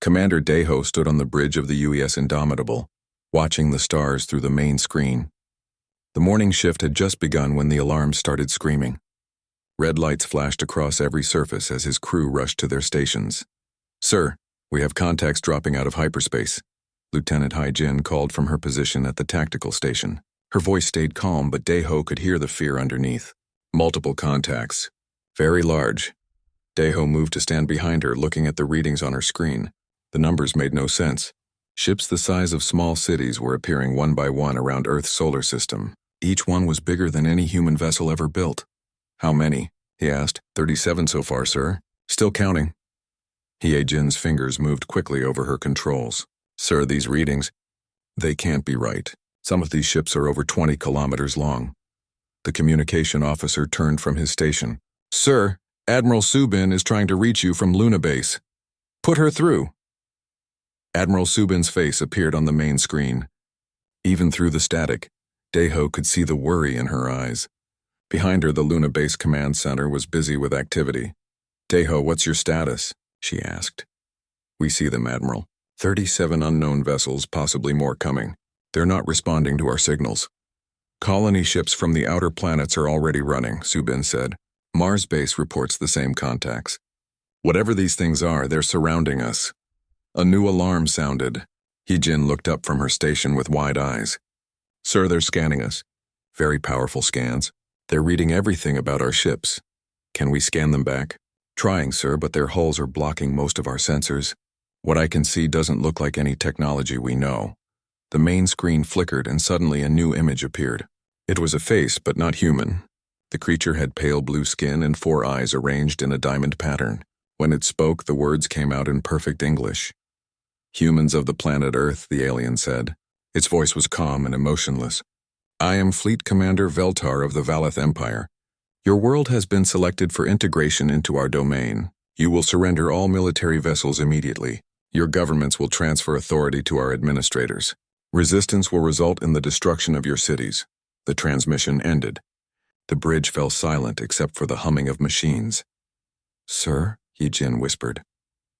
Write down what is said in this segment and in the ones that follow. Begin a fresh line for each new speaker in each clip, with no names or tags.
Commander Daeho stood on the bridge of the UES Indomitable, watching the stars through the main screen. The morning shift had just begun when the alarms started screaming. Red lights flashed across every surface as his crew rushed to their stations. "Sir, we have contacts dropping out of hyperspace," Lieutenant Hai-Jin called from her position at the tactical station. Her voice stayed calm, but Daeho could hear the fear underneath. "Multiple contacts. Very large." Daeho moved to stand behind her, looking at the readings on her screen. The numbers made no sense. Ships the size of small cities were appearing one by one around Earth's solar system. Each one was bigger than any human vessel ever built. "How many?" he asked. 37 so far, sir. Still counting." Hai-Jin's fingers moved quickly over her controls. "Sir, these readings, they can't be right. Some of these ships are over 20 kilometers long." The communication officer turned from his station. "Sir, Admiral Subin is trying to reach you from Luna Base. Put her through." Admiral Subin's face appeared on the main screen. Even through the static, Daeho could see the worry in her eyes. Behind her, the Luna Base Command Center was busy with activity. "Daeho, what's your status?" she asked. "We see them, Admiral. 37 unknown vessels, possibly more coming. They're not responding to our signals." "Colony ships from the outer planets are already running," Subin said. "Mars Base reports the same contacts. Whatever these things are, they're surrounding us." A new alarm sounded. Hai-Jin looked up from her station with wide eyes. "Sir, they're scanning us. Very powerful scans. They're reading everything about our ships. Can we scan them back?" "Trying, sir, but their hulls are blocking most of our sensors. What I can see doesn't look like any technology we know." The main screen flickered and suddenly a new image appeared. It was a face, but not human. The creature had pale blue skin and 4 eyes arranged in a diamond pattern. When it spoke, the words came out in perfect English. "Humans of the planet Earth," the alien said. Its voice was calm and emotionless. "I am Fleet Commander Veltar of the Valeth Empire. Your world has been selected for integration into our domain. You will surrender all military vessels immediately. Your governments will transfer authority to our administrators. Resistance will result in the destruction of your cities." The transmission ended. The bridge fell silent except for the humming of machines. "Sir," Hai-Jin whispered,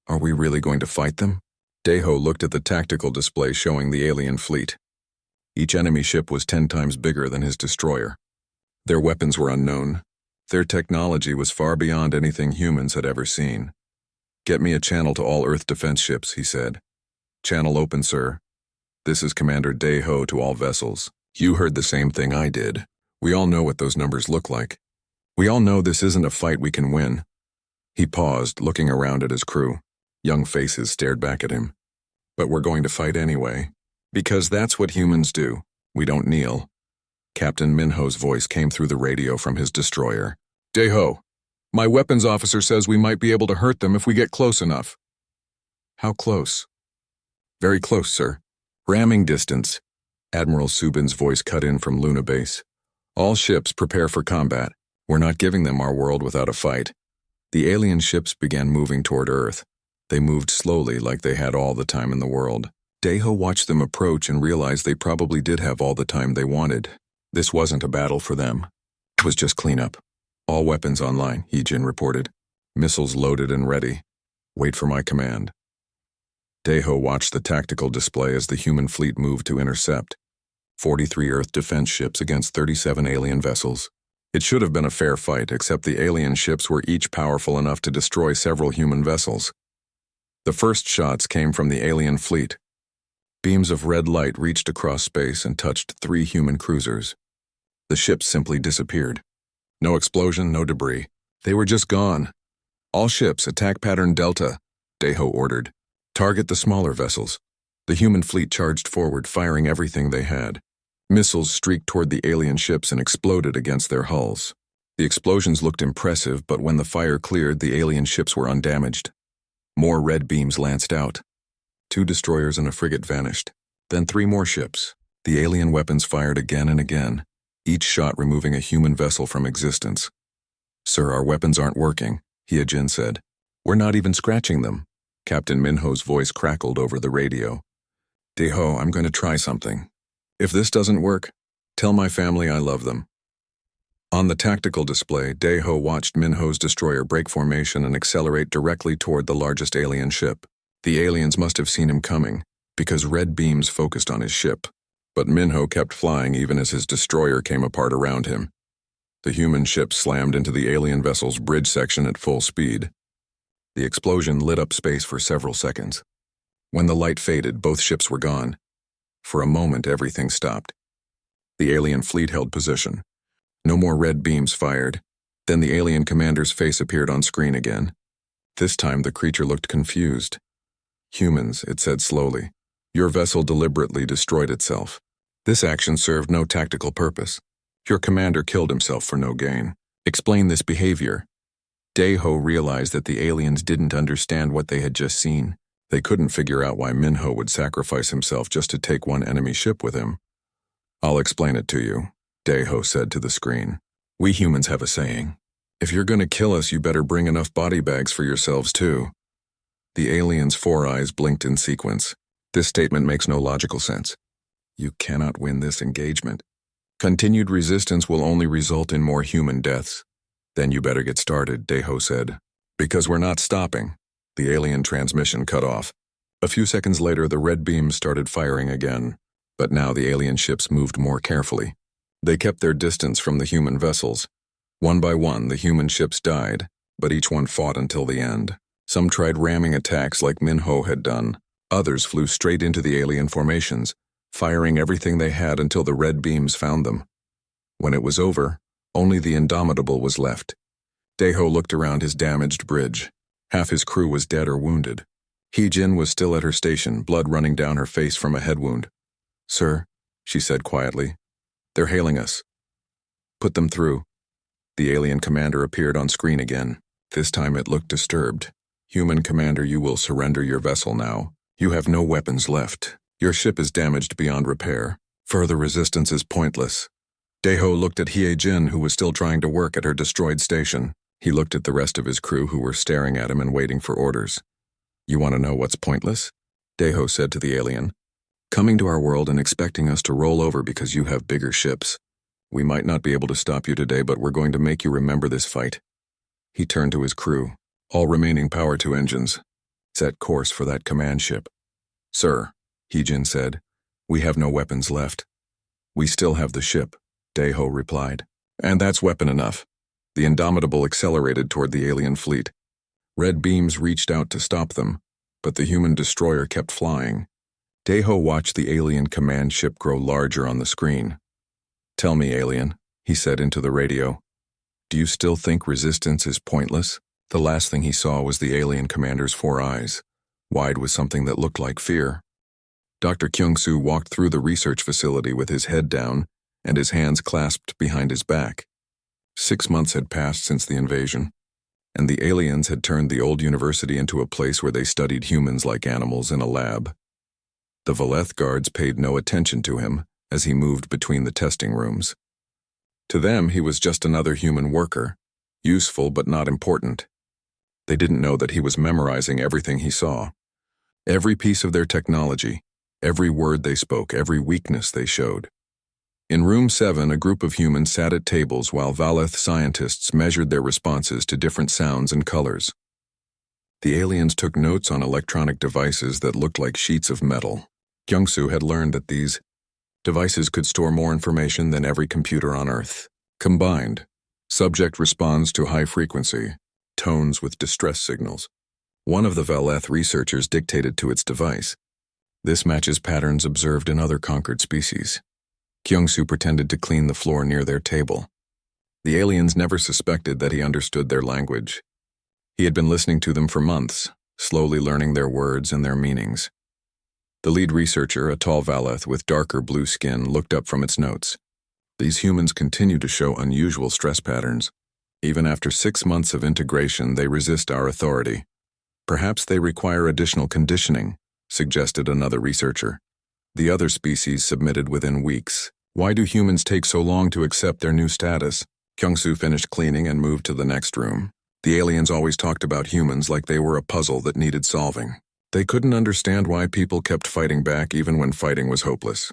"are we really going to fight them?" Daeho looked at the tactical display showing the alien fleet. Each enemy ship was 10 times bigger than his destroyer. Their weapons were unknown. Their technology was far beyond anything humans had ever seen. "Get me a channel to all Earth defense ships," he said. "Channel open, sir. This is Commander Daeho to all vessels. You heard the same thing I did. We all know what those numbers look like. We all know this isn't a fight we can win." He paused, looking around at his crew. Young faces stared back at him. "But we're going to fight anyway. Because that's what humans do. We don't kneel." Captain Minho's voice came through the radio from his destroyer. "Daeho, my weapons officer says we might be able to hurt them if we get close enough." "How close?" "Very close, sir. Ramming distance." Admiral Subin's voice cut in from Luna Base. "All ships prepare for combat. We're not giving them our world without a fight." The alien ships began moving toward Earth. They moved slowly like they had all the time in the world. Daeho watched them approach and realized they probably did have all the time they wanted. This wasn't a battle for them. It was just cleanup. "All weapons online," Hai-Jin reported. "Missiles loaded and ready. Wait for my command." Daeho watched the tactical display as the human fleet moved to intercept. 43 Earth defense ships against 37 alien vessels. It should have been a fair fight, except the alien ships were each powerful enough to destroy several human vessels. The first shots came from the alien fleet. Beams of red light reached across space and touched 3 human cruisers. The ships simply disappeared. No explosion, no debris. They were just gone. "All ships, attack pattern Delta," Daeho ordered. "Target the smaller vessels." The human fleet charged forward, firing everything they had. Missiles streaked toward the alien ships and exploded against their hulls. The explosions looked impressive, but when the fire cleared, the alien ships were undamaged. More red beams lanced out. 2 destroyers and a frigate vanished. Then 3 more ships. The alien weapons fired again and again, each shot removing a human vessel from existence. "Sir, our weapons aren't working," Hai-Jin said. "We're not even scratching them." Captain Minho's voice crackled over the radio. "Daeho, I'm going to try something. If this doesn't work, tell my family I love them." On the tactical display, Daeho watched Minho's destroyer break formation and accelerate directly toward the largest alien ship. The aliens must have seen him coming, because red beams focused on his ship. But Minho kept flying even as his destroyer came apart around him. The human ship slammed into the alien vessel's bridge section at full speed. The explosion lit up space for several seconds. When the light faded, both ships were gone. For a moment, everything stopped. The alien fleet held position. No more red beams fired. Then the alien commander's face appeared on screen again. This time, the creature looked confused. "Humans," it said slowly. "Your vessel deliberately destroyed itself. This action served no tactical purpose. Your commander killed himself for no gain. Explain this behavior." Daeho realized that the aliens didn't understand what they had just seen. They couldn't figure out why Minho would sacrifice himself just to take one enemy ship with him. "I'll explain it to you," Daeho said to the screen. "We humans have a saying. If you're gonna kill us, you better bring enough body bags for yourselves too." The alien's 4 eyes blinked in sequence. "This statement makes no logical sense. You cannot win this engagement. Continued resistance will only result in more human deaths." "Then you better get started," Daeho said. "Because we're not stopping." The alien transmission cut off. A few seconds later, the red beams started firing again. But now the alien ships moved more carefully. They kept their distance from the human vessels. One by one, the human ships died, but each one fought until the end. Some tried ramming attacks like Minho had done. Others flew straight into the alien formations, firing everything they had until the red beams found them. When it was over, only the Indomitable was left. Daeho looked around his damaged bridge. Half his crew was dead or wounded. Heejin was still at her station, blood running down her face from a head wound. "Sir," she said quietly, "they're hailing us." "Put them through." The alien commander appeared on screen again. This time it looked disturbed. "Human commander, you will surrender your vessel now. You have no weapons left. Your ship is damaged beyond repair. Further resistance is pointless." Daeho looked at Heejin, who was still trying to work at her destroyed station. He looked at the rest of his crew who were staring at him and waiting for orders. "You want to know what's pointless?" Daeho said to the alien. "Coming to our world and expecting us to roll over because you have bigger ships. We might not be able to stop you today, but we're going to make you remember this fight." He turned to his crew. "All remaining Power 2 engines. Set course for that command ship." "Sir," Heejin said, "we have no weapons left." "We still have the ship," Daeho replied. "And that's weapon enough." The Indomitable accelerated toward the alien fleet. Red beams reached out to stop them, but the human destroyer kept flying. Daeho watched the alien command ship grow larger on the screen. "Tell me, alien," he said into the radio. "Do you still think resistance is pointless?" The last thing he saw was the alien commander's 4 eyes, wide with something that looked like fear. Dr. Kyung-soo walked through the research facility with his head down and his hands clasped behind his back. 6 months had passed since the invasion, and the aliens had turned the old university into a place where they studied humans like animals in a lab. The Valeth guards paid no attention to him as he moved between the testing rooms. To them, he was just another human worker, useful but not important. They didn't know that he was memorizing everything he saw. Every piece of their technology, every word they spoke, every weakness they showed. In room 7, a group of humans sat at tables while Valeth scientists measured their responses to different sounds and colors. The aliens took notes on electronic devices that looked like sheets of metal. Kyung-soo had learned that these devices could store more information than every computer on Earth. Combined, subject responds to high frequency, tones with distress signals. One of the Valeth researchers dictated to its device. This matches patterns observed in other conquered species. Kyung-soo pretended to clean the floor near their table. The aliens never suspected that he understood their language. He had been listening to them for months, slowly learning their words and their meanings. The lead researcher, a tall Valeth with darker blue skin, looked up from its notes. "These humans continue to show unusual stress patterns. Even after 6 months of integration, they resist our authority. Perhaps they require additional conditioning," suggested another researcher. The other species submitted within weeks. "Why do humans take so long to accept their new status?" Kyung-soo finished cleaning and moved to the next room. The aliens always talked about humans like they were a puzzle that needed solving. They couldn't understand why people kept fighting back even when fighting was hopeless.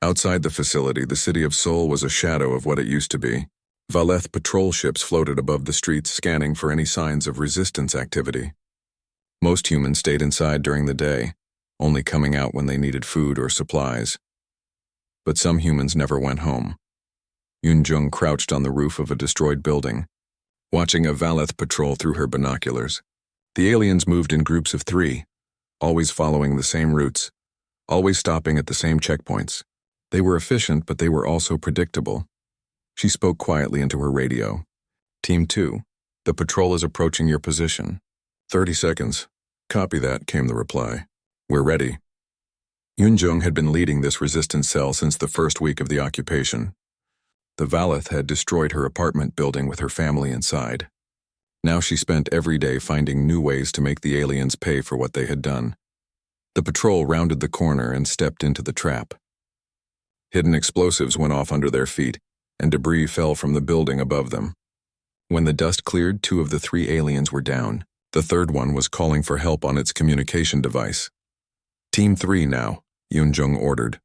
Outside the facility, the city of Seoul was a shadow of what it used to be. Valeth patrol ships floated above the streets, scanning for any signs of resistance activity. Most humans stayed inside during the day, only coming out when they needed food or supplies. But some humans never went home. Yoon-jung crouched on the roof of a destroyed building, watching a Valeth patrol through her binoculars. The aliens moved in groups of 3, always following the same routes, always stopping at the same checkpoints. They were efficient, but they were also predictable. She spoke quietly into her radio. Team 2, the patrol is approaching your position. 30 seconds. Copy that, came the reply. We're ready. Yoon-jung had been leading this resistance cell since the first week of the occupation. The Valeth had destroyed her apartment building with her family inside. Now she spent every day finding new ways to make the aliens pay for what they had done. The patrol rounded the corner and stepped into the trap. Hidden explosives went off under their feet, and debris fell from the building above them. When the dust cleared, 2 of the 3 aliens were down. The third one was calling for help on its communication device. Team 3 now, Yoon-jung ordered.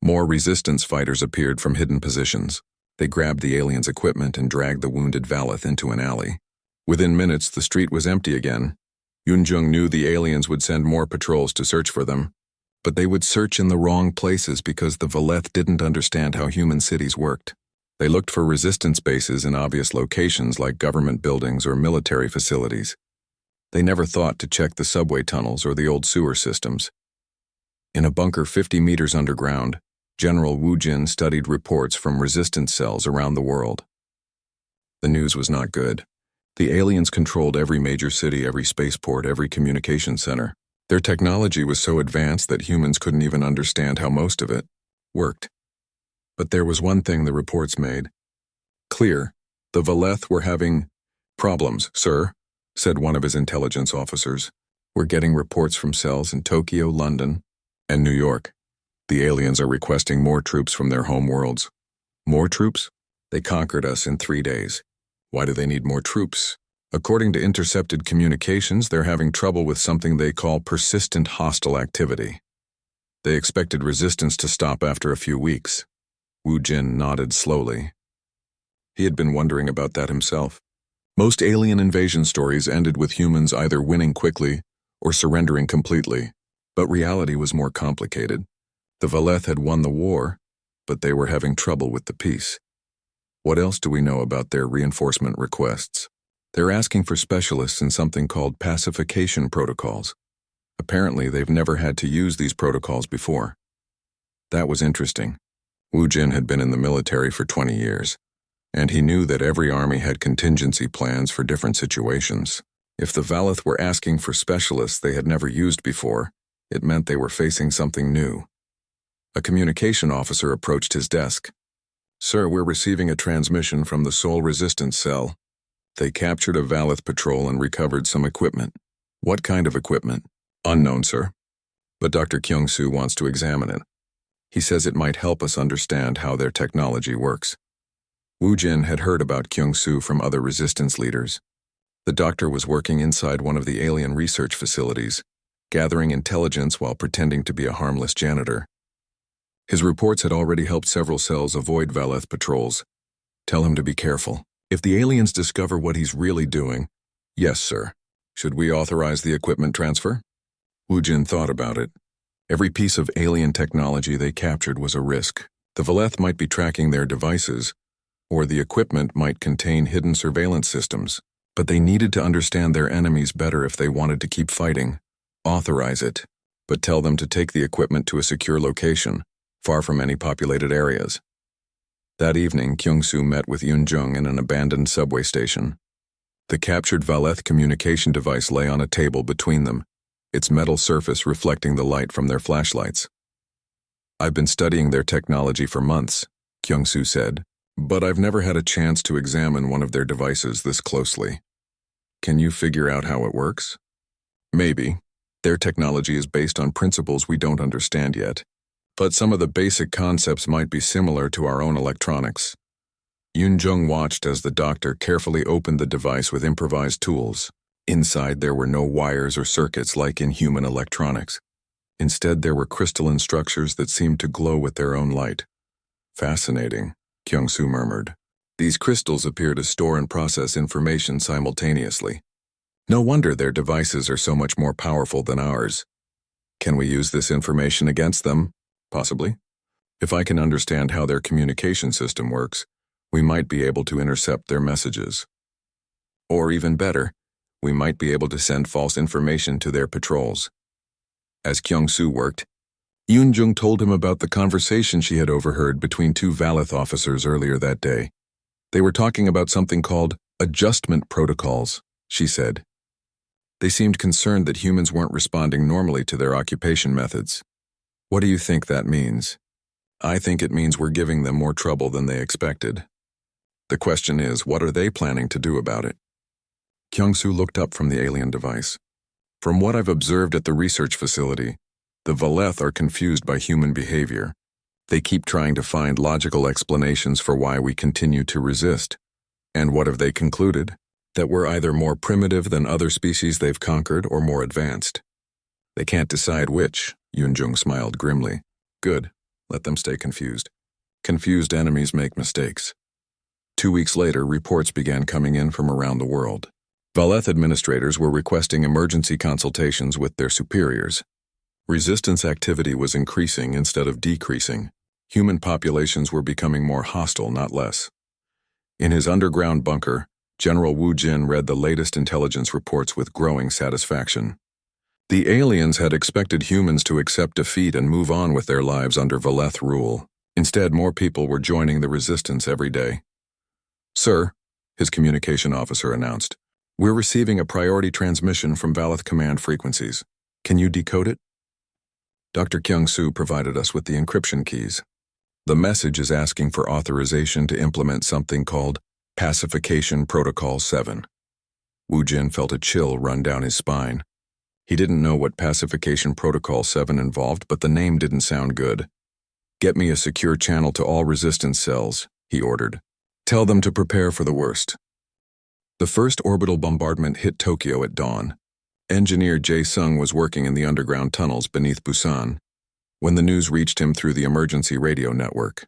More resistance fighters appeared from hidden positions. They grabbed the aliens' equipment and dragged the wounded Valeth into an alley. Within minutes, the street was empty again. Yoon-jung knew the aliens would send more patrols to search for them, but they would search in the wrong places because the Valeth didn't understand how human cities worked. They looked for resistance bases in obvious locations like government buildings or military facilities. They never thought to check the subway tunnels or the old sewer systems. In a bunker 50 meters underground, General Woo Jin studied reports from resistance cells around the world. The news was not good. The aliens controlled every major city, every spaceport, every communication center. Their technology was so advanced that humans couldn't even understand how most of it worked. But there was one thing the reports made clear. The Valeth were having problems, sir, said one of his intelligence officers. We're getting reports from cells in Tokyo, London, and New York. The aliens are requesting more troops from their home worlds. More troops? They conquered us in 3 days. Why do they need more troops? According to intercepted communications, they're having trouble with something they call persistent hostile activity. They expected resistance to stop after a few weeks. Woo Jin nodded slowly. He had been wondering about that himself. Most alien invasion stories ended with humans either winning quickly or surrendering completely, but reality was more complicated. The Valeth had won the war, but they were having trouble with the peace. What else do we know about their reinforcement requests? They're asking for specialists in something called pacification protocols. Apparently, they've never had to use these protocols before. That was interesting. Woo Jin had been in the military for 20 years, and he knew that every army had contingency plans for different situations. If the Valeth were asking for specialists they had never used before, it meant they were facing something new. A communication officer approached his desk. Sir, we're receiving a transmission from the Seoul Resistance Cell. They captured a Valeth patrol and recovered some equipment. What kind of equipment? Unknown, sir. But Dr. Kyung-soo wants to examine it. He says it might help us understand how their technology works. Woo Jin had heard about Kyung-soo from other resistance leaders. The doctor was working inside one of the alien research facilities, gathering intelligence while pretending to be a harmless janitor. His reports had already helped several cells avoid Valeth patrols. Tell him to be careful. If the aliens discover what he's really doing, yes, sir. Should we authorize the equipment transfer? Woo Jin thought about it. Every piece of alien technology they captured was a risk. The Valeth might be tracking their devices, or the equipment might contain hidden surveillance systems. But they needed to understand their enemies better if they wanted to keep fighting. Authorize it, but tell them to take the equipment to a secure location, far from any populated areas. That evening, Kyung-soo met with Yoon-jung in an abandoned subway station. The captured Valeth communication device lay on a table between them, its metal surface reflecting the light from their flashlights. I've been studying their technology for months, Kyung-soo said, but I've never had a chance to examine one of their devices this closely. Can you figure out how it works? Maybe. Their technology is based on principles we don't understand yet, but some of the basic concepts might be similar to our own electronics. Yoon-jung watched as the doctor carefully opened the device with improvised tools. Inside there were no wires or circuits like in human electronics. Instead, there were crystalline structures that seemed to glow with their own light. Fascinating, Kyung-soo murmured. These crystals appear to store and process information simultaneously. No wonder their devices are so much more powerful than ours. Can we use this information against them? Possibly. If I can understand how their communication system works, we might be able to intercept their messages. Or even better, we might be able to send false information to their patrols. As Kyung-soo worked, Yoon-jung told him about the conversation she had overheard between two Valeth officers earlier that day. They were talking about something called adjustment protocols, she said. They seemed concerned that humans weren't responding normally to their occupation methods. What do you think that means? I think it means we're giving them more trouble than they expected. The question is, what are they planning to do about it? Kyung-soo looked up from the alien device. From what I've observed at the research facility, the Valeth are confused by human behavior. They keep trying to find logical explanations for why we continue to resist. And what have they concluded? That we're either more primitive than other species they've conquered or more advanced. They can't decide which, Yoon-jung smiled grimly. Good, let them stay confused. Confused enemies make mistakes. 2 weeks later, reports began coming in from around the world. Valeth administrators were requesting emergency consultations with their superiors. Resistance activity was increasing instead of decreasing. Human populations were becoming more hostile, not less. In his underground bunker, General Wu Jin read the latest intelligence reports with growing satisfaction. The aliens had expected humans to accept defeat and move on with their lives under Valeth rule. Instead, more people were joining the resistance every day. Sir, his communication officer announced, we're receiving a priority transmission from Valeth command frequencies. Can you decode it? Dr. Kyung-soo provided us with the encryption keys. The message is asking for authorization to implement something called Pacification Protocol 7. Wu Jin felt a chill run down his spine. He didn't know what Pacification Protocol 7 involved, but the name didn't sound good. Get me a secure channel to all resistance cells, he ordered. Tell them to prepare for the worst. The first orbital bombardment hit Tokyo at dawn. Engineer Jae-sung was working in the underground tunnels beneath Busan when the news reached him through the emergency radio network.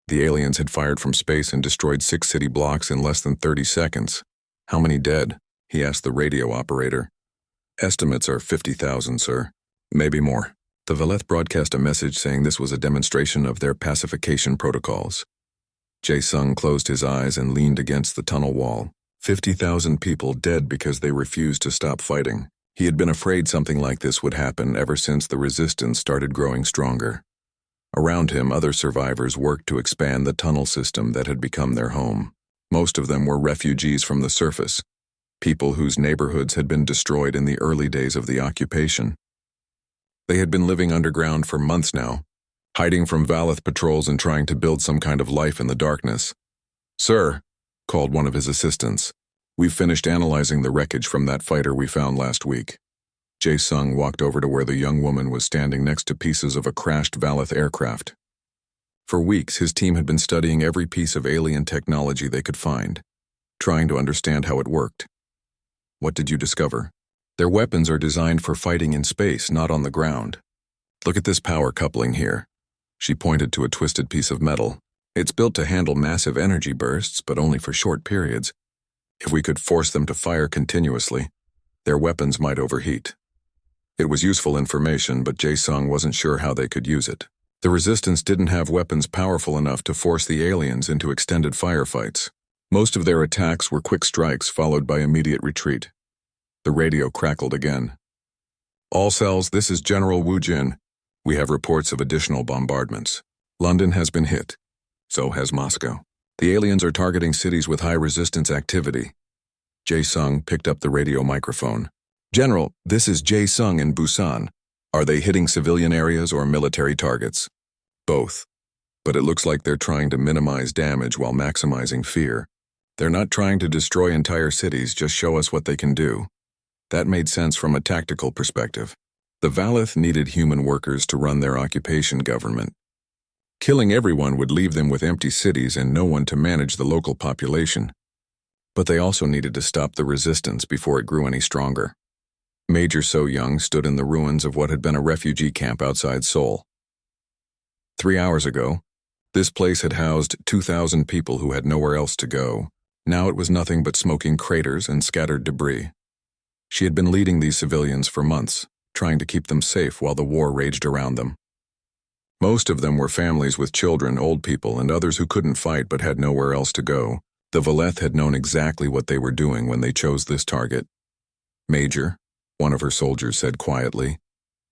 The aliens had fired from space and destroyed 6 city blocks in less than 30 seconds. How many dead? He asked the radio operator. Estimates are 50,000, sir. Maybe more. The Valeth broadcast a message saying this was a demonstration of their pacification protocols. Jae-sung closed his eyes and leaned against the tunnel wall. 50,000 people dead because they refused to stop fighting. He had been afraid something like this would happen ever since the resistance started growing stronger. Around him, other survivors worked to expand the tunnel system that had become their home. Most of them were refugees from the surface, people whose neighborhoods had been destroyed in the early days of the occupation. They had been living underground for months now, hiding from Valeth patrols and trying to build some kind of life in the darkness. Sir, called one of his assistants, we've finished analyzing the wreckage from that fighter we found last week. Jae-sung walked over to where the young woman was standing next to pieces of a crashed Valeth aircraft. For weeks, his team had been studying every piece of alien technology they could find, trying to understand how it worked. What did you discover? Their weapons are designed for fighting in space, not on the ground. Look at this power coupling here. She pointed to a twisted piece of metal. It's built to handle massive energy bursts, but only for short periods. If we could force them to fire continuously, their weapons might overheat. It was useful information, but Jae-sung wasn't sure how they could use it. The resistance didn't have weapons powerful enough to force the aliens into extended firefights. Most of their attacks were quick strikes followed by immediate retreat. The radio crackled again. All cells, this is General Wu Jin. We have reports of additional bombardments. London has been hit. So has Moscow. The aliens are targeting cities with high resistance activity. Jae-sung picked up the radio microphone. General, this is Jae-sung in Busan. Are they hitting civilian areas or military targets? Both. But it looks like they're trying to minimize damage while maximizing fear. They're not trying to destroy entire cities, just show us what they can do. That made sense from a tactical perspective. The Valeth needed human workers to run their occupation government. Killing everyone would leave them with empty cities and no one to manage the local population. But they also needed to stop the resistance before it grew any stronger. Major So-young stood in the ruins of what had been a refugee camp outside Seoul. 3 hours ago, this place had housed 2,000 people who had nowhere else to go. Now it was nothing but smoking craters and scattered debris. She had been leading these civilians for months, trying to keep them safe while the war raged around them. Most of them were families with children, old people, and others who couldn't fight but had nowhere else to go. The Valeth had known exactly what they were doing when they chose this target. "Major," one of her soldiers said quietly,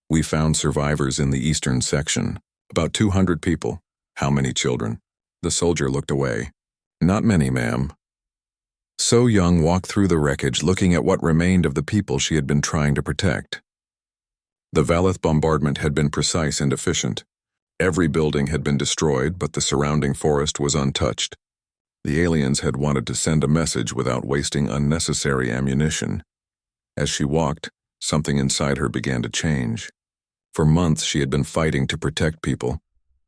"we found survivors in the eastern section. About 200 people. How many children?" The soldier looked away. "Not many, ma'am." So Young walked through the wreckage, looking at what remained of the people she had been trying to protect. The Valeth bombardment had been precise and efficient. Every building had been destroyed, but the surrounding forest was untouched. The aliens had wanted to send a message without wasting unnecessary ammunition. As she walked, something inside her began to change. For months she had been fighting to protect people,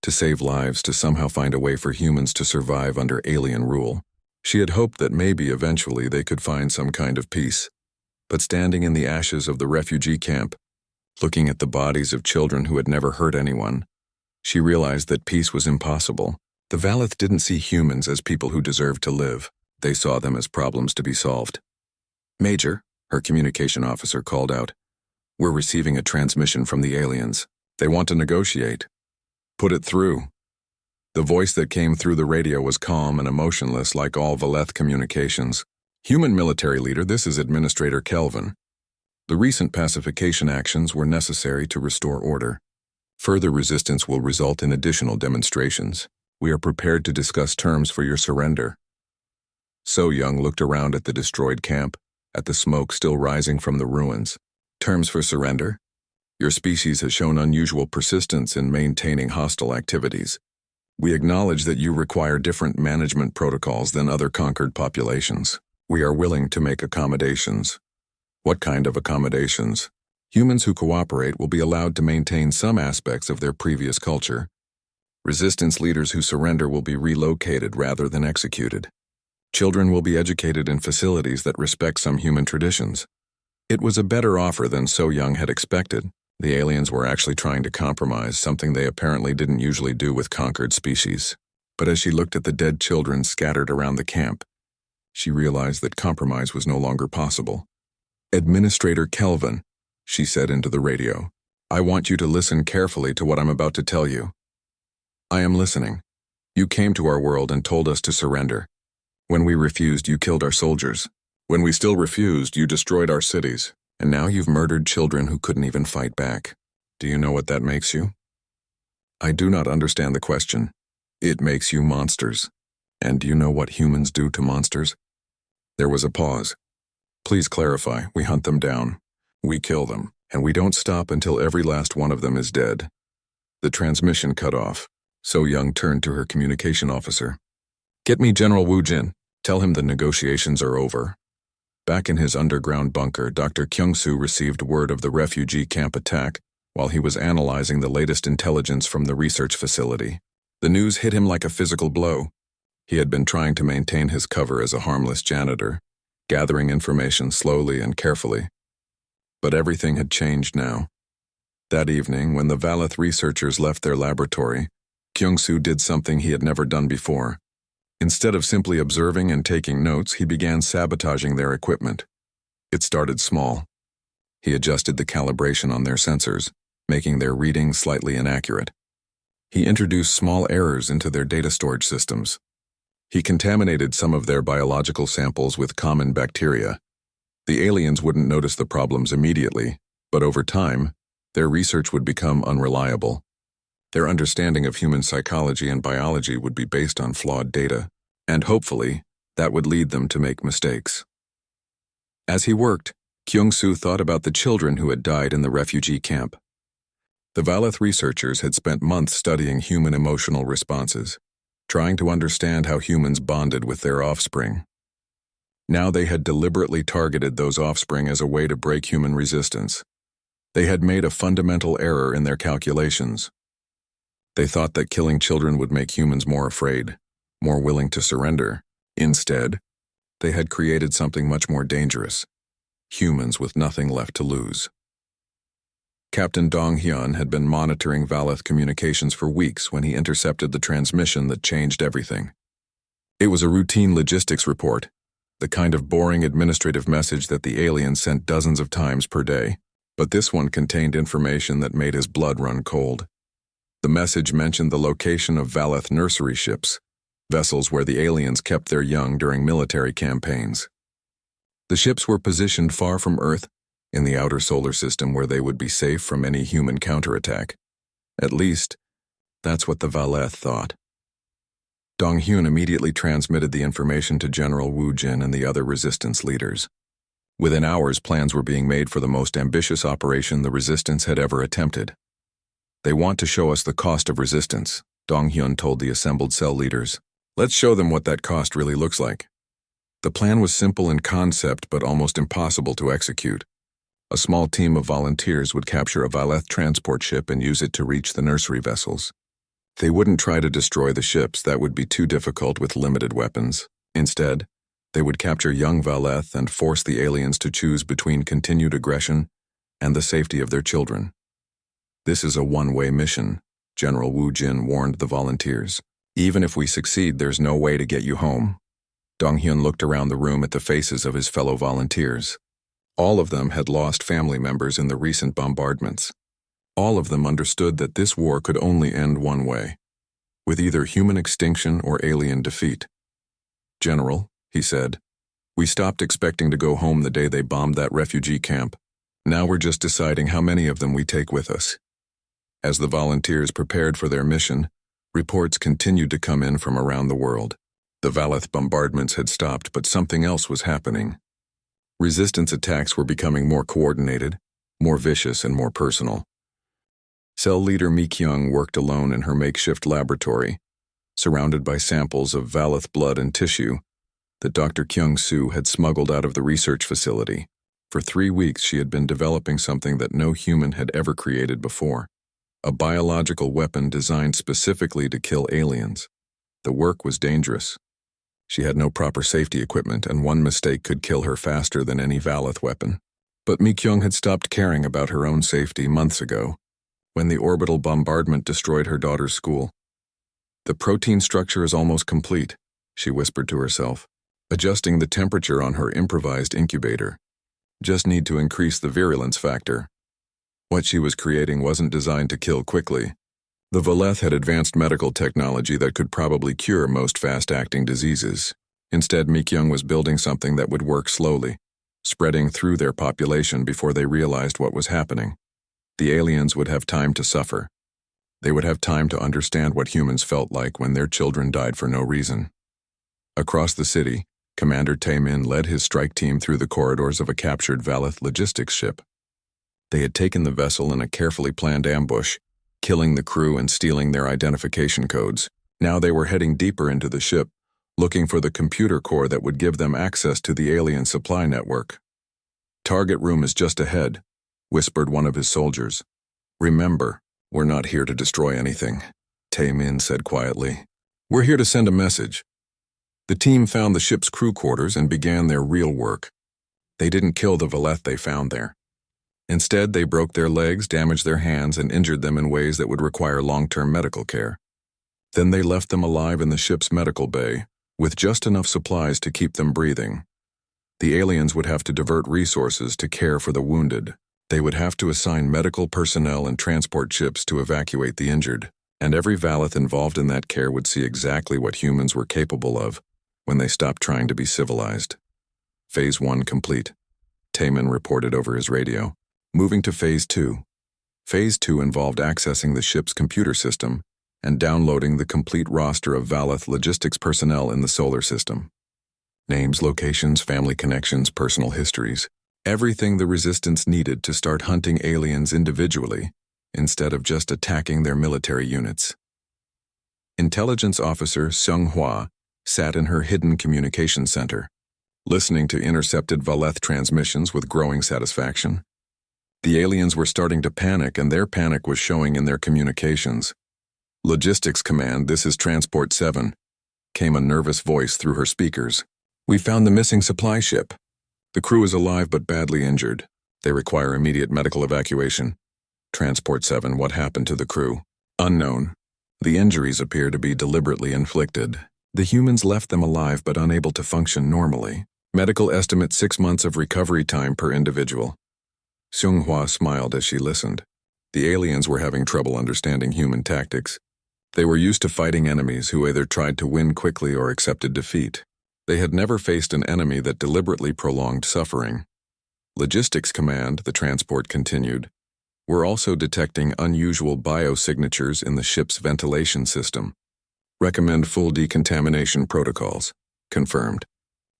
to save lives, to somehow find a way for humans to survive under alien rule. She had hoped that maybe eventually they could find some kind of peace. But standing in the ashes of the refugee camp, looking at the bodies of children who had never hurt anyone, she realized that peace was impossible. The Valeth didn't see humans as people who deserved to live. They saw them as problems to be solved. "Major," her communication officer called out, "we're receiving a transmission from the aliens. They want to negotiate." "Put it through." The voice that came through the radio was calm and emotionless, like all Valeth communications. "Human military leader, this is Administrator Kelvin. The recent pacification actions were necessary to restore order. Further resistance will result in additional demonstrations. We are prepared to discuss terms for your surrender." So Young looked around at the destroyed camp, at the smoke still rising from the ruins. "Terms for surrender? Your species has shown unusual persistence in maintaining hostile activities. We acknowledge that you require different management protocols than other conquered populations. We are willing to make accommodations." "What kind of accommodations?" "Humans who cooperate will be allowed to maintain some aspects of their previous culture. Resistance leaders who surrender will be relocated rather than executed. Children will be educated in facilities that respect some human traditions." It was a better offer than So Young had expected. The aliens were actually trying to compromise, something they apparently didn't usually do with conquered species. But as she looked at the dead children scattered around the camp, she realized that compromise was no longer possible. "Administrator Kelvin," she said into the radio, "I want you to listen carefully to what I'm about to tell you." "I am listening. You came to our world and told us to surrender. When we refused, you killed our soldiers. When we still refused, you destroyed our cities. And now you've murdered children who couldn't even fight back. Do you know what that makes you?" "I do not understand the question." "It makes you monsters. And do you know what humans do to monsters?" There was a pause. "Please clarify. We hunt them down. We kill them. And we don't stop until every last one of them is dead." The transmission cut off. So Young turned to her communication officer. "Get me General Wu Jin. Tell him the negotiations are over." Back in his underground bunker, Dr. Kyung-soo received word of the refugee camp attack while he was analyzing the latest intelligence from the research facility. The news hit him like a physical blow. He had been trying to maintain his cover as a harmless janitor, gathering information slowly and carefully. But everything had changed now. That evening, when the Valeth researchers left their laboratory, Kyung-soo did something he had never done before. Instead of simply observing and taking notes, he began sabotaging their equipment. It started small. He adjusted the calibration on their sensors, making their readings slightly inaccurate. He introduced small errors into their data storage systems. He contaminated some of their biological samples with common bacteria. The aliens wouldn't notice the problems immediately, but over time, their research would become unreliable. Their understanding of human psychology and biology would be based on flawed data, and hopefully, that would lead them to make mistakes. As he worked, Kyung-soo thought about the children who had died in the refugee camp. The Valeth researchers had spent months studying human emotional responses, trying to understand how humans bonded with their offspring. Now they had deliberately targeted those offspring as a way to break human resistance. They had made a fundamental error in their calculations. They thought that killing children would make humans more afraid, more willing to surrender. Instead, they had created something much more dangerous: humans with nothing left to lose. Captain Dong-hyun had been monitoring Valeth communications for weeks when he intercepted the transmission that changed everything. It was a routine logistics report, The kind of boring administrative message that the aliens sent dozens of times per day. But this one contained information that made his blood run cold. The message mentioned the location of Valeth nursery ships, vessels where the aliens kept their young during military campaigns. The ships were positioned far from Earth, in the outer solar system where they would be safe from any human counterattack. At least, that's what the Valeth thought. Dong-hyun immediately transmitted the information to General Wu Jin and the other resistance leaders. Within hours, plans were being made for the most ambitious operation the resistance had ever attempted. They want to show us the cost of resistance, Dong-hyun told the assembled cell leaders. Let's show them what that cost really looks like. The plan was simple in concept but almost impossible to execute. A small team of volunteers would capture a Valeth transport ship and use it to reach the nursery vessels. They wouldn't try to destroy the ships, that would be too difficult with limited weapons. Instead, they would capture young Valeth and force the aliens to choose between continued aggression and the safety of their children. This is a one-way mission, General Wu Jin warned the volunteers. Even if we succeed, there's no way to get you home. Dong-hyun looked around the room at the faces of his fellow volunteers. All of them had lost family members in the recent bombardments. All of them understood that this war could only end one way, with either human extinction or alien defeat. General, he said, we stopped expecting to go home the day they bombed that refugee camp. Now we're just deciding how many of them we take with us. As the volunteers prepared for their mission, reports continued to come in from around the world. The Valeth bombardments had stopped, but something else was happening. Resistance attacks were becoming more coordinated, more vicious, and more personal. Cell leader Mi Kyung worked alone in her makeshift laboratory, surrounded by samples of Valeth blood and tissue that Dr. Kyung-soo had smuggled out of the research facility. For 3 weeks she had been developing something that no human had ever created before, a biological weapon designed specifically to kill aliens. The work was dangerous. She had no proper safety equipment, and one mistake could kill her faster than any Valeth weapon. But Mi Kyung had stopped caring about her own safety months ago, when the orbital bombardment destroyed her daughter's school. The protein structure is almost complete, she whispered to herself, adjusting the temperature on her improvised incubator. Just need to increase the virulence factor. What she was creating wasn't designed to kill quickly. The Valeth had advanced medical technology that could probably cure most fast-acting diseases. Instead, Mi Kyung was building something that would work slowly, spreading through their population before they realized what was happening. The aliens would have time to suffer. They would have time to understand what humans felt like when their children died for no reason. Across the city, Commander Tae-min led his strike team through the corridors of a captured Valeth logistics ship. They had taken the vessel in a carefully planned ambush, killing the crew and stealing their identification codes. Now they were heading deeper into the ship, looking for the computer core that would give them access to the alien supply network. Target room is just ahead, whispered one of his soldiers. Remember, we're not here to destroy anything, Tae-min said quietly. We're here to send a message. The team found the ship's crew quarters and began their real work. They didn't kill the Valeth they found there. Instead, they broke their legs, damaged their hands, and injured them in ways that would require long-term medical care. Then they left them alive in the ship's medical bay, with just enough supplies to keep them breathing. The aliens would have to divert resources to care for the wounded. They would have to assign medical personnel and transport ships to evacuate the injured, and every Valeth involved in that care would see exactly what humans were capable of when they stopped trying to be civilized. Phase 1 complete, Tae-min reported over his radio. Moving to Phase 2. Phase 2 involved accessing the ship's computer system and downloading the complete roster of Valeth logistics personnel in the solar system. Names, locations, family connections, personal histories. Everything the resistance needed to start hunting aliens individually instead of just attacking their military units. Intelligence Officer Seung-hwa sat in her hidden communication center, listening to intercepted Valeth transmissions with growing satisfaction. The aliens were starting to panic, and their panic was showing in their communications. Logistics Command, this is Transport 7, came a nervous voice through her speakers. We found the missing supply ship. The crew is alive but badly injured. They require immediate medical evacuation. Transport 7, what happened to the crew? Unknown. The injuries appear to be deliberately inflicted. The humans left them alive but unable to function normally. Medical estimate 6 months of recovery time per individual. Seung-hwa smiled as she listened. The aliens were having trouble understanding human tactics. They were used to fighting enemies who either tried to win quickly or accepted defeat. They had never faced an enemy that deliberately prolonged suffering. Logistics Command, the transport continued, were also detecting unusual biosignatures in the ship's ventilation system. Recommend full decontamination protocols. Confirmed.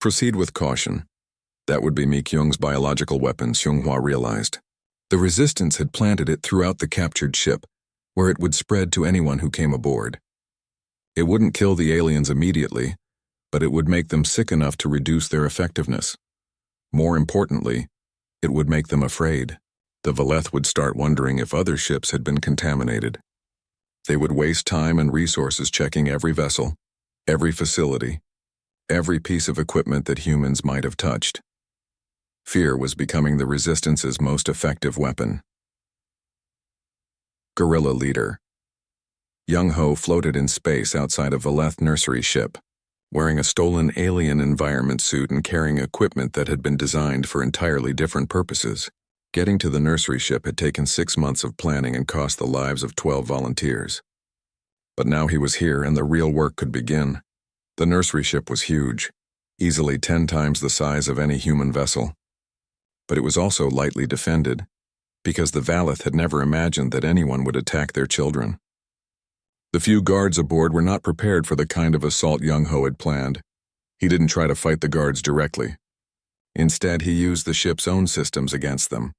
Proceed with caution. That would be Mi Kyung's biological weapon, Seung-hwa realized. The resistance had planted it throughout the captured ship, where it would spread to anyone who came aboard. It wouldn't kill the aliens immediately, but it would make them sick enough to reduce their effectiveness. More importantly, it would make them afraid. The Valeth would start wondering if other ships had been contaminated. They would waste time and resources checking every vessel, every facility, every piece of equipment that humans might have touched. Fear was becoming the Resistance's most effective weapon. Guerrilla Leader. Young-ho floated in space outside a Valeth nursery ship, wearing a stolen alien environment suit and carrying equipment that had been designed for entirely different purposes. Getting to the nursery ship had taken 6 months of planning and cost the lives of 12 volunteers. But now he was here and the real work could begin. The nursery ship was huge, easily 10 times the size of any human vessel. But it was also lightly defended, because the Valeth had never imagined that anyone would attack their children. The few guards aboard were not prepared for the kind of assault Young-ho had planned. He didn't try to fight the guards directly. Instead, he used the ship's own systems against them.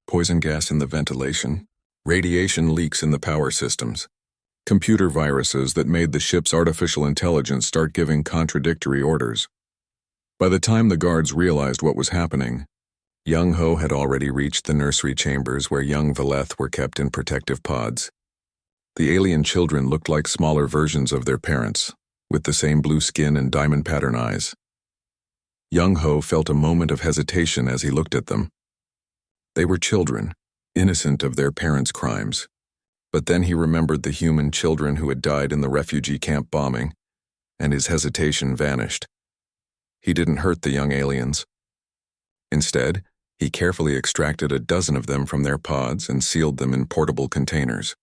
Poison gas in the ventilation, radiation leaks in the power systems, computer viruses that made the ship's artificial intelligence start giving contradictory orders. By the time the guards realized what was happening, Young-ho had already reached the nursery chambers where young Valeth were kept in protective pods. The alien children looked like smaller versions of their parents, with the same blue skin and diamond pattern eyes. Young-ho felt a moment of hesitation as he looked at them. They were children, innocent of their parents' crimes. But then he remembered the human children who had died in the refugee camp bombing, and his hesitation vanished. He didn't hurt the young aliens. Instead, he carefully extracted a dozen of them from their pods and sealed them in portable containers.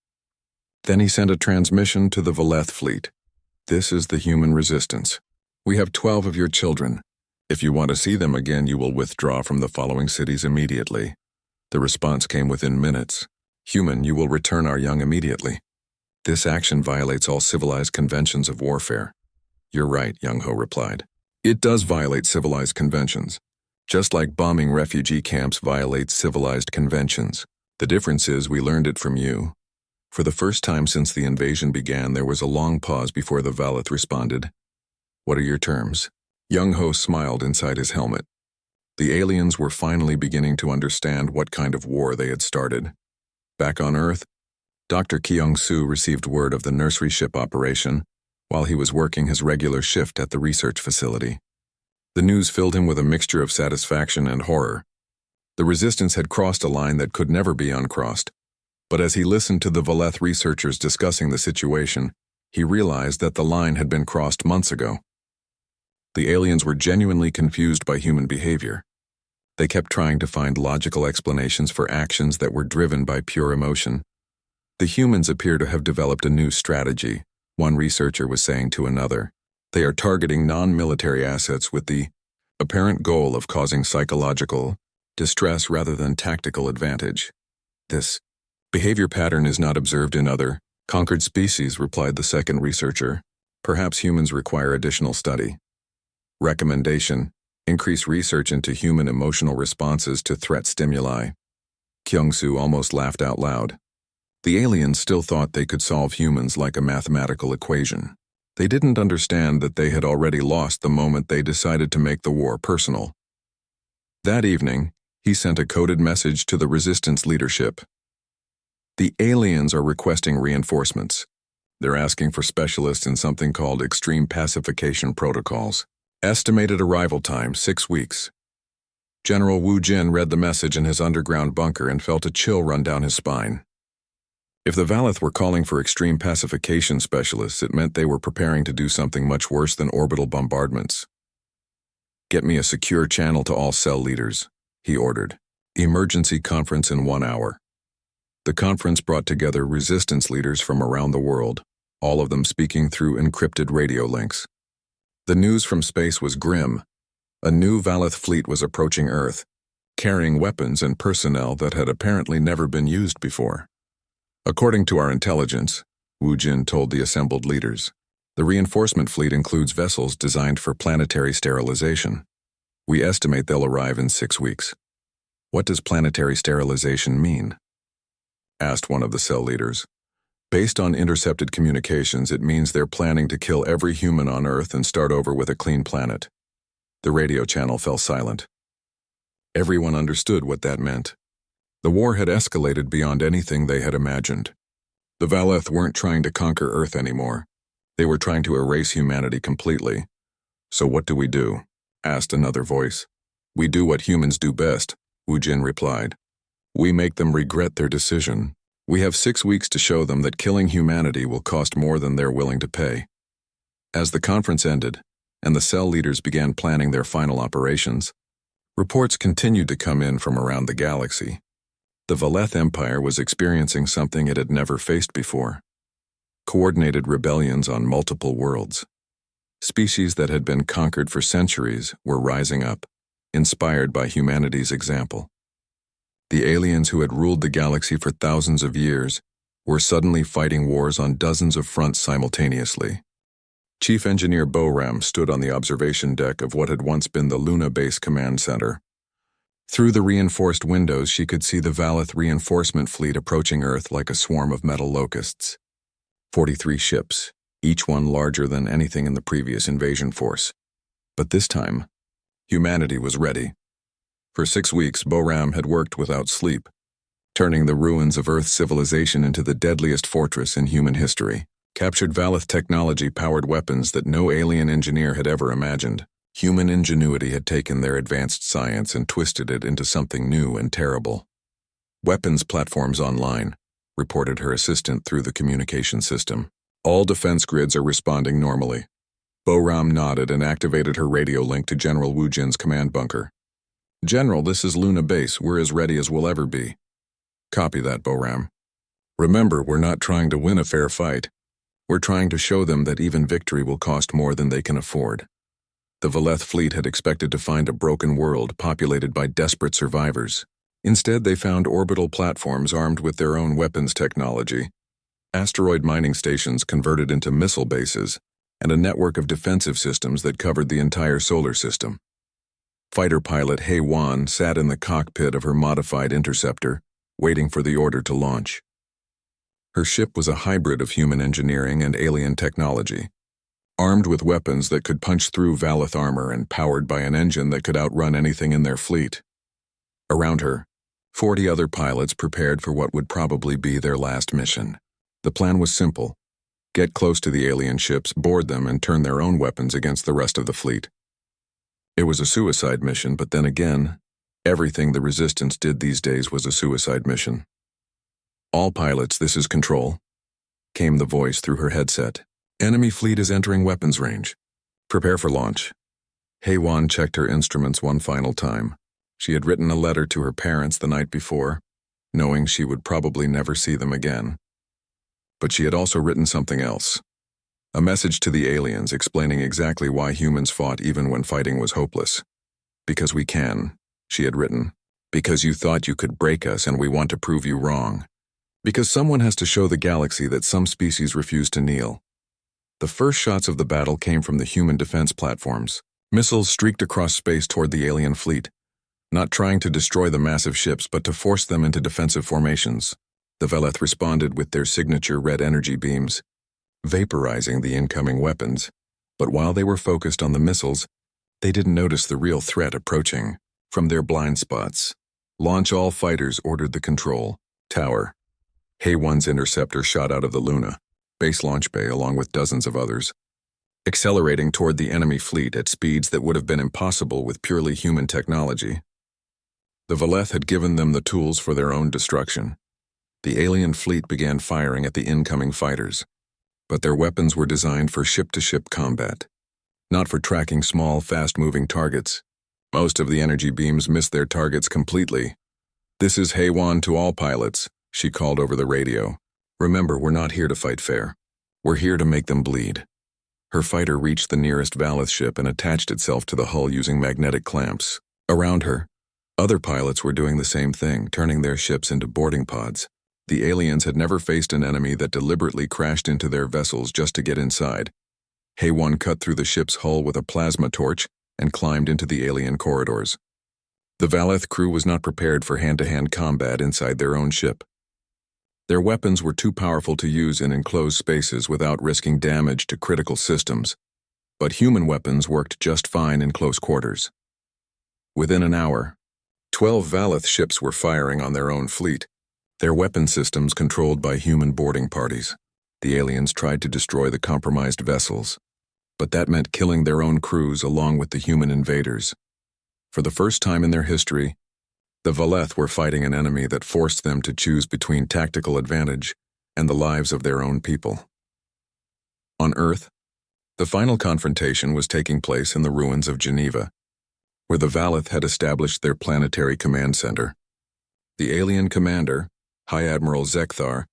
Then he sent a transmission to the Valeth fleet. This is the human resistance. We have 12 of your children. If you want to see them again, you will withdraw from the following cities immediately. The response came within minutes. Human, you will return our young immediately. This action violates all civilized conventions of warfare. You're right, Young-ho replied. It does violate civilized conventions. Just like bombing refugee camps violates civilized conventions. The difference is we learned it from you. For the first time since the invasion began, there was a long pause before the Valeth responded. What are your terms? Young-ho smiled inside his helmet. The aliens were finally beginning to understand what kind of war they had started. Back on Earth, Dr. Kyung-soo received word of the nursery ship operation while he was working his regular shift at the research facility. The news filled him with a mixture of satisfaction and horror. The Resistance had crossed a line that could never be uncrossed. But as he listened to the Valeth researchers discussing the situation, he realized that the line had been crossed months ago. The aliens were genuinely confused by human behavior. They kept trying to find logical explanations for actions that were driven by pure emotion. The humans appear to have developed a new strategy, one researcher was saying to another. They are targeting non-military assets with the apparent goal of causing psychological distress rather than tactical advantage. This behavior pattern is not observed in other conquered species, replied the second researcher. Perhaps humans require additional study. Recommendation: increase research into human emotional responses to threat stimuli. Kyung-soo almost laughed out loud. The aliens still thought they could solve humans like a mathematical equation. They didn't understand that they had already lost the moment they decided to make the war personal. That evening, he sent a coded message to the Resistance leadership. The aliens are requesting reinforcements. They're asking for specialists in something called extreme pacification protocols. Estimated arrival time, 6 weeks. General Wu Jin read the message in his underground bunker and felt a chill run down his spine. If the Valeth were calling for extreme pacification specialists, it meant they were preparing to do something much worse than orbital bombardments. "Get me a secure channel to all cell leaders," he ordered. "Emergency conference in 1 hour." The conference brought together resistance leaders from around the world, all of them speaking through encrypted radio links. The news from space was grim. A new Valeth fleet was approaching Earth, carrying weapons and personnel that had apparently never been used before. "According to our intelligence," Wu Jin told the assembled leaders, "the reinforcement fleet includes vessels designed for planetary sterilization. We estimate they'll arrive in 6 weeks." "What does planetary sterilization mean?" asked one of the cell leaders. "Based on intercepted communications, it means they're planning to kill every human on Earth and start over with a clean planet." The radio channel fell silent. Everyone understood what that meant. The war had escalated beyond anything they had imagined. The Valeth weren't trying to conquer Earth anymore. They were trying to erase humanity completely. "So what do we do?" asked another voice. "We do what humans do best," Wu Jin replied. "We make them regret their decision. We have 6 weeks to show them that killing humanity will cost more than they're willing to pay." As the conference ended, and the cell leaders began planning their final operations, reports continued to come in from around the galaxy. The Valeth Empire was experiencing something it had never faced before: coordinated rebellions on multiple worlds. Species that had been conquered for centuries were rising up, inspired by humanity's example. The aliens who had ruled the galaxy for thousands of years were suddenly fighting wars on dozens of fronts simultaneously. Chief Engineer Boram stood on the observation deck of what had once been the Luna Base Command Center. Through the reinforced windows, she could see the Valeth reinforcement fleet approaching Earth like a swarm of metal locusts. 43 ships, each one larger than anything in the previous invasion force. But this time, humanity was ready. For 6 weeks, Boram had worked without sleep, turning the ruins of Earth's civilization into the deadliest fortress in human history. Captured Valeth technology-powered weapons that no alien engineer had ever imagined. Human ingenuity had taken their advanced science and twisted it into something new and terrible. "Weapons platforms online," reported her assistant through the communication system. "All defense grids are responding normally." Boram nodded and activated her radio link to General Wu Jin's command bunker. "General, this is Luna Base. We're as ready as we'll ever be." "Copy that, Boram. Remember, we're not trying to win a fair fight. We're trying to show them that even victory will cost more than they can afford." The Valeth fleet had expected to find a broken world populated by desperate survivors. Instead, they found orbital platforms armed with their own weapons technology, asteroid mining stations converted into missile bases, and a network of defensive systems that covered the entire solar system. Fighter pilot Hei Wan sat in the cockpit of her modified interceptor, waiting for the order to launch. Her ship was a hybrid of human engineering and alien technology, armed with weapons that could punch through Valeth armor and powered by an engine that could outrun anything in their fleet. Around her, 40 other pilots prepared for what would probably be their last mission. The plan was simple: get close to the alien ships, board them, and turn their own weapons against the rest of the fleet. It was a suicide mission, but then again, everything the Resistance did these days was a suicide mission. "All pilots, this is Control," came the voice through her headset. "Enemy fleet is entering weapons range. Prepare for launch." Hei Wan checked her instruments one final time. She had written a letter to her parents the night before, knowing she would probably never see them again. But she had also written something else. A message to the aliens explaining exactly why humans fought even when fighting was hopeless. "Because we can," she had written. "Because you thought you could break us and we want to prove you wrong. Because someone has to show the galaxy that some species refuse to kneel." The first shots of the battle came from the human defense platforms. Missiles streaked across space toward the alien fleet, not trying to destroy the massive ships but to force them into defensive formations. The Valeth responded with their signature red energy beams, vaporizing the incoming weapons. But while they were focused on the missiles, they didn't notice the real threat approaching. From their blind spots, "Launch all fighters," ordered the control tower. Hei Wan's interceptor shot out of the Luna base launch bay along with dozens of others, accelerating toward the enemy fleet at speeds that would have been impossible with purely human technology. The Valeth had given them the tools for their own destruction. The alien fleet began firing at the incoming fighters, but their weapons were designed for ship-to-ship combat. not for tracking small, fast-moving targets. Most of the energy beams missed their targets completely. "This is Haywan to all pilots," she called over the radio. "Remember, we're not here to fight fair. We're here to make them bleed." Her fighter reached the nearest Valeth ship and attached itself to the hull using magnetic clamps. Around her, other pilots were doing the same thing, turning their ships into boarding pods. The aliens had never faced an enemy that deliberately crashed into their vessels just to get inside. Haywan cut through the ship's hull with a plasma torch and climbed into the alien corridors. The Valeth crew was not prepared for hand-to-hand combat inside their own ship. Their weapons were too powerful to use in enclosed spaces without risking damage to critical systems, but human weapons worked just fine in close quarters. Within an hour, 12 Valeth ships were firing on their own fleet, their weapon systems controlled by human boarding parties. The aliens tried to destroy the compromised vessels, but that meant killing their own crews along with the human invaders. For the first time in their history, the Valeth were fighting an enemy that forced them to choose between tactical advantage and the lives of their own people. On Earth, the final confrontation was taking place in the ruins of Geneva, where the Valeth had established their planetary command center. The alien commander, High Admiral Zekthar,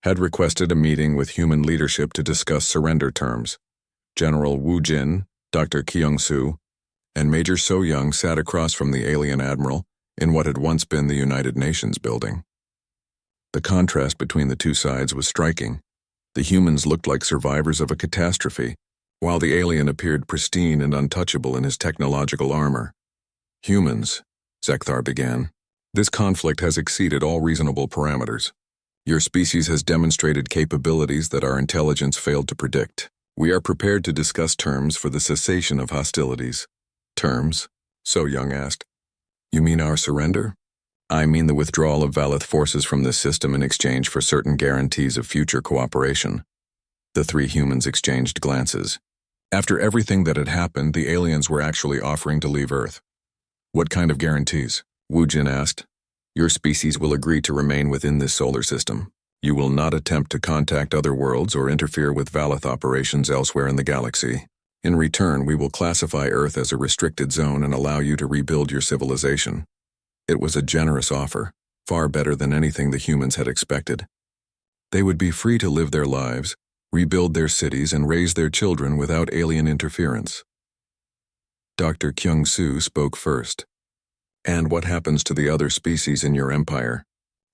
had requested a meeting with human leadership to discuss surrender terms. General Wu Jin, Dr. Kyung-soo, and Major So-young sat across from the alien admiral in what had once been the United Nations building. The contrast between the two sides was striking. The humans looked like survivors of a catastrophe, while the alien appeared pristine and untouchable in his technological armor. "Humans," Zekthar began, "this conflict has exceeded all reasonable parameters. Your species has demonstrated capabilities that our intelligence failed to predict. We are prepared to discuss terms for the cessation of hostilities." "Terms?" So-young asked. "You mean our surrender?" "I mean the withdrawal of Valeth forces from this system in exchange for certain guarantees of future cooperation." The three humans exchanged glances. After everything that had happened, the aliens were actually offering to leave Earth. "What kind of guarantees?" Wu Jin asked. "Your species will agree to remain within this solar system. You will not attempt to contact other worlds or interfere with Valeth operations elsewhere in the galaxy. In return, we will classify Earth as a restricted zone and allow you to rebuild your civilization." It was a generous offer, far better than anything the humans had expected. They would be free to live their lives, rebuild their cities, and raise their children without alien interference. Dr. Kyung-soo spoke first. "And what happens to the other species in your empire?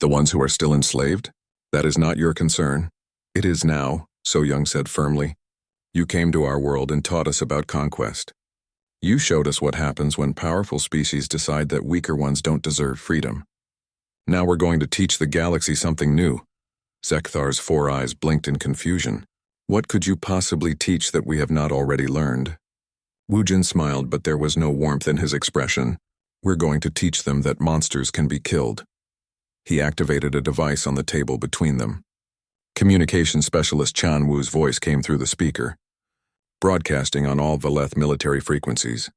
The ones who are still enslaved? That is not your concern." "It is now," So-young said firmly. "You came to our world and taught us about conquest. You showed us what happens when powerful species decide that weaker ones don't deserve freedom. Now we're going to teach the galaxy something new." Zekthar's 4 eyes blinked in confusion. "What could you possibly teach that we have not already learned?" Wu Jin smiled, but there was no warmth in his expression. "We're going to teach them that monsters can be killed." He activated a device on the table between them. Communication specialist Chan Wu's voice came through the speaker. "Broadcasting on all Valeth military frequencies.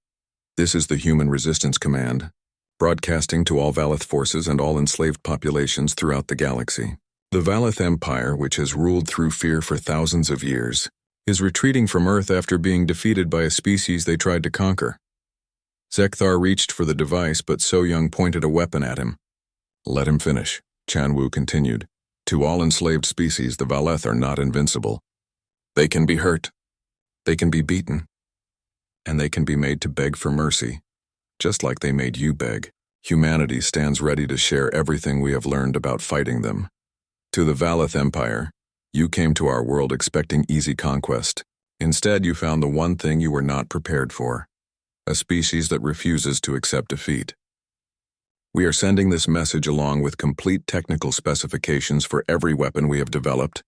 This is the Human Resistance Command, broadcasting to all Valeth forces and all enslaved populations throughout the galaxy. The Valeth Empire, which has ruled through fear for thousands of years, is retreating from Earth after being defeated by a species they tried to conquer." Zekthar reached for the device, but So-young pointed a weapon at him. "Let him finish," Chan Wu continued. "To all enslaved species, the Valeth are not invincible. They can be hurt. They can be beaten. And they can be made to beg for mercy, just like they made you beg. Humanity stands ready to share everything we have learned about fighting them. To the Valeth Empire, you came to our world expecting easy conquest. Instead, you found the one thing you were not prepared for: a species that refuses to accept defeat. We are sending this message along with complete technical specifications for every weapon we have developed,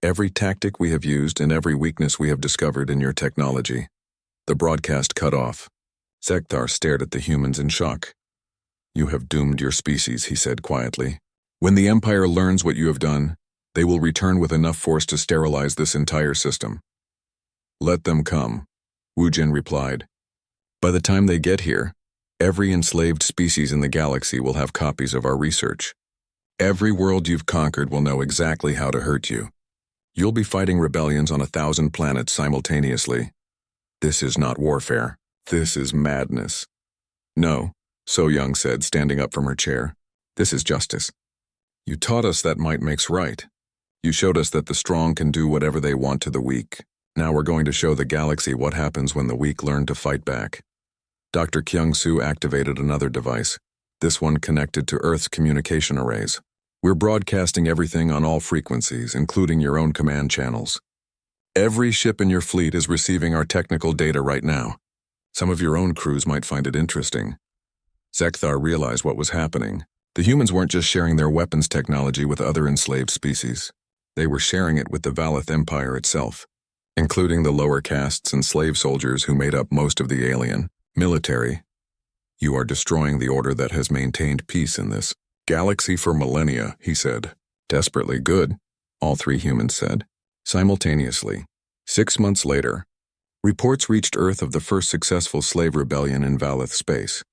every tactic we have used, and every weakness we have discovered in your technology." The broadcast cut off. Zekthar stared at the humans in shock. "You have doomed your species," he said quietly. "When the Empire learns what you have done, they will return with enough force to sterilize this entire system." "Let them come," Wu Jin replied. "By the time they get here, every enslaved species in the galaxy will have copies of our research. Every world you've conquered will know exactly how to hurt you. You'll be fighting rebellions on 1,000 planets simultaneously. This is not warfare. This is madness. No, So Young said, standing up from her chair. This is justice. You taught us that might makes right. You showed us that the strong can do whatever they want to the weak. Now we're going to show the galaxy what happens when the weak learn to fight back. Dr. Kyung-soo activated another device, this one connected to Earth's communication arrays. We're broadcasting everything on all frequencies, including your own command channels. Every ship in your fleet is receiving our technical data right now. Some of your own crews might find it interesting. Zekthar realized what was happening. The humans weren't just sharing their weapons technology with other enslaved species. They were sharing it with the Valeth Empire itself, including the lower castes and slave soldiers who made up most of the alien military. You are destroying the order that has maintained peace in this galaxy for millennia, he said. Desperately good, all three humans said. Simultaneously, 6 months later, reports reached Earth of the first successful slave rebellion in Valeth space.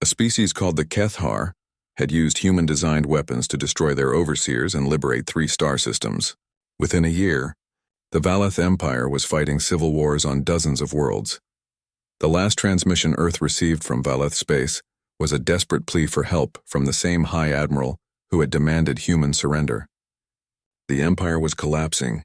A species called the Kethar had used human-designed weapons to destroy their overseers and liberate 3 star systems. Within a year, the Valeth Empire was fighting civil wars on dozens of worlds. The last transmission Earth received from Valeth space was a desperate plea for help from the same High Admiral who had demanded human surrender. The Empire was collapsing,